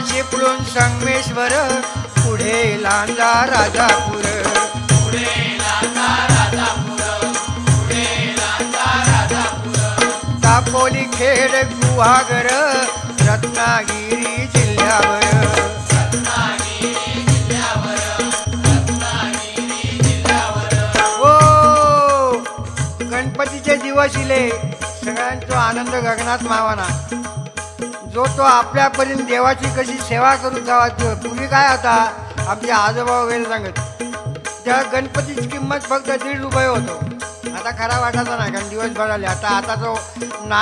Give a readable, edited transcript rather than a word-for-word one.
चिपळूण संगमेश्वर, पुढे लांजा राजापूर. दापोली खेड गुहागर, रत्नागिरी जिल्ह्यावर. हो, गणपतीचे दिवस इले, सगळ्यांचा आनंद गगनात मावाना. जो तो आपल्यापर्यंत देवाची कशी सेवा करून जावा. पूर्वी काय होता, आमचे आजोबा वगैरे सांगत, त्या गणपतीची किंमत फक्त ₹1.5 होतो. आता खरा वाटायचा नाही, कारण दिवस बदलले. आता तो